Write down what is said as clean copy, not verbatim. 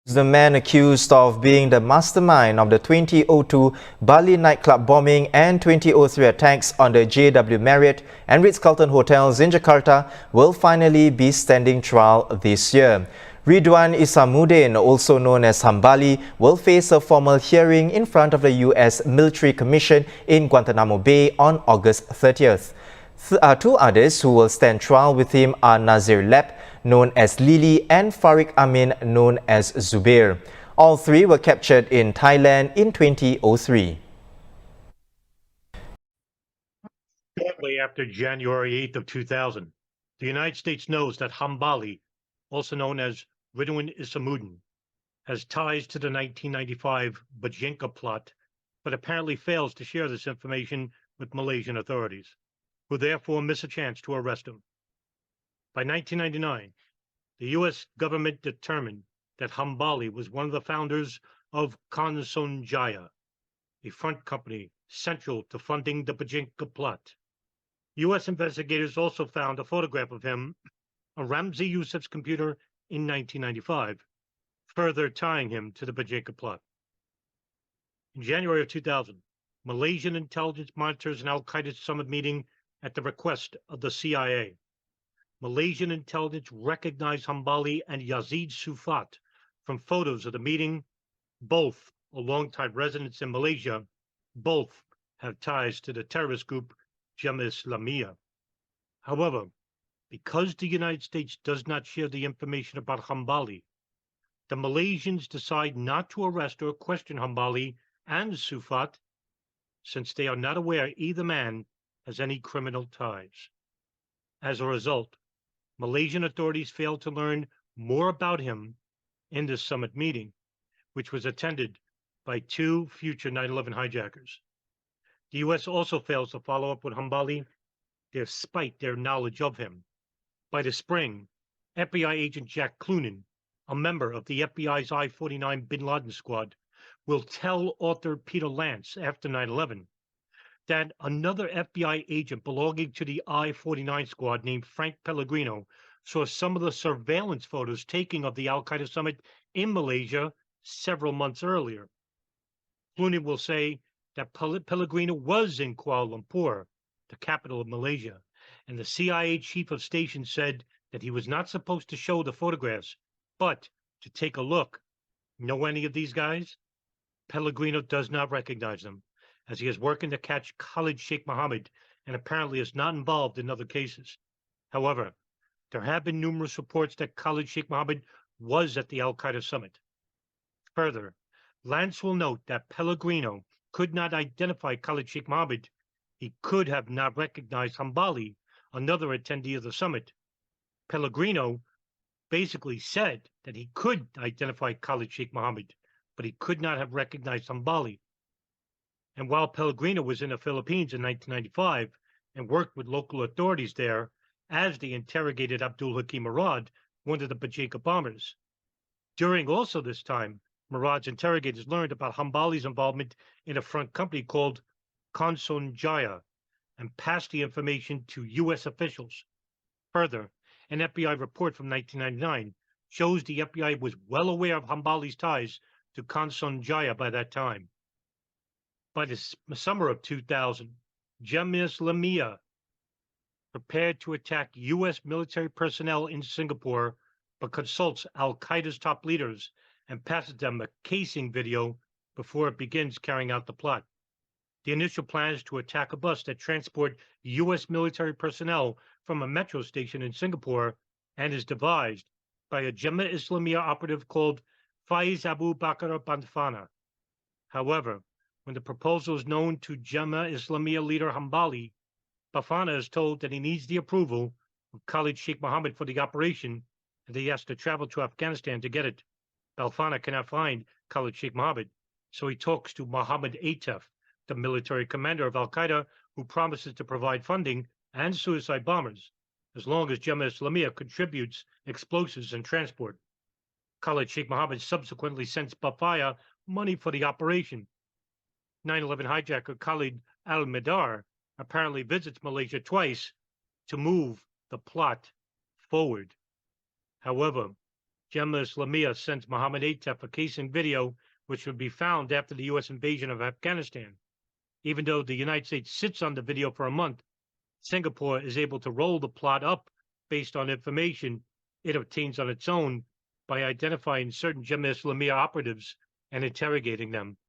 The man accused of being the mastermind of the 2002 Bali nightclub bombing and 2003 attacks on the JW Marriott and Ritz-Carlton hotels in Jakarta will finally be standing trial this year. Ridwan Isamuddin, also known as Hambali, will face a formal hearing in front of the U.S. Military Commission in Guantanamo Bay on August 30th. Two others who will stand trial with him are Nazir Lep, known as Lili, and Farik Amin, known as Zubair. All three were captured in Thailand in 2003. Shortly after January 8th of 2000, the United States knows that Hambali, also known as Ridwan Isamuddin, has ties to the 1995 Bojinka plot, but apparently fails to share this information with Malaysian authorities, who therefore miss a chance to arrest him. By 1999, the U.S. government determined that Hambali was one of the founders of Jaya, a front company central to funding the Bojinka plot. U.S. investigators also found a photograph of him on Ramzi Youssef's computer in 1995, further tying him to the Bojinka plot. In January of 2000, Malaysian intelligence monitors an al-Qaeda summit meeting at the request of the CIA. Malaysian intelligence recognized Hambali and Yazid Sufat from photos of the meeting. Both are longtime residents in Malaysia. Both have ties to the terrorist group Jemaah Islamiyah. However, because the United States does not share the information about Hambali, the Malaysians decide not to arrest or question Hambali and Sufat, since they are not aware either man has any criminal ties. As a result, Malaysian authorities failed to learn more about him in this summit meeting, which was attended by two future 9/11 hijackers. The U.S. also fails to follow up with Hambali despite their knowledge of him. By the spring, FBI agent Jack Clunan, a member of the FBI's I-49 bin Laden squad, will tell author Peter Lance after 9/11 that another FBI agent belonging to the I-49 squad named Frank Pellegrino saw some of the surveillance photos taken of the al-Qaeda summit in Malaysia several months earlier. Clunan will say that Pellegrino was in Kuala Lumpur, the capital of Malaysia, and the CIA chief of station said that he was not supposed to show the photographs, but to take a look. Know any of these guys? Pellegrino does not recognize them, as he is working to catch Khalid Sheikh Mohammed and apparently is not involved in other cases. However, there have been numerous reports that Khalid Sheikh Mohammed was at the al-Qaeda summit. Further, Lance will note that Pellegrino could not identify Khalid Sheikh Mohammed. He could have not recognized Hambali, another attendee of the summit. Pellegrino basically said that he could identify Khalid Sheikh Mohammed, but he could not have recognized Hambali. And while Pellegrino was in the Philippines in 1995 and worked with local authorities there as they interrogated Abdul Hakim Murad, one of the Bojinka bombers. During also this time, Murad's interrogators learned about Hambali's involvement in a front company called Jaya and passed the information to U.S. officials. Further, an FBI report from 1999 shows the FBI was well aware of Hambali's ties to Jaya by that time. By the summer of 2000, Jemaah Islamiyah prepared to attack U.S. military personnel in Singapore, but consults al-Qaeda's top leaders and passes them a casing video before it begins carrying out the plot. The initial plan is to attack a bus that transports U.S. military personnel from a metro station in Singapore and is devised by a Jemaah Islamiyah operative called Faiz Abu Bakr Banfana. However, when the proposal is known to Jemaah Islamiyah leader Hambali, Bafana is told that he needs the approval of Khalid Sheikh Mohammed for the operation, and that he has to travel to Afghanistan to get it. Bafana cannot find Khalid Sheikh Mohammed, so he talks to Mohammed Atef, the military commander of al-Qaeda, who promises to provide funding and suicide bombers, as long as Jemaah Islamiyah contributes explosives and transport. Khalid Sheikh Mohammed subsequently sends Bafaya money for the operation. 9/11 hijacker Khalid al-Medar apparently visits Malaysia twice to move the plot forward. However, Jemaah Islamiyah sent Mohammed Atef a casing video which would be found after the U.S. invasion of Afghanistan. Even though the United States sits on the video for a month, Singapore is able to roll the plot up based on information it obtains on its own by identifying certain Jemaah Islamiyah operatives and interrogating them.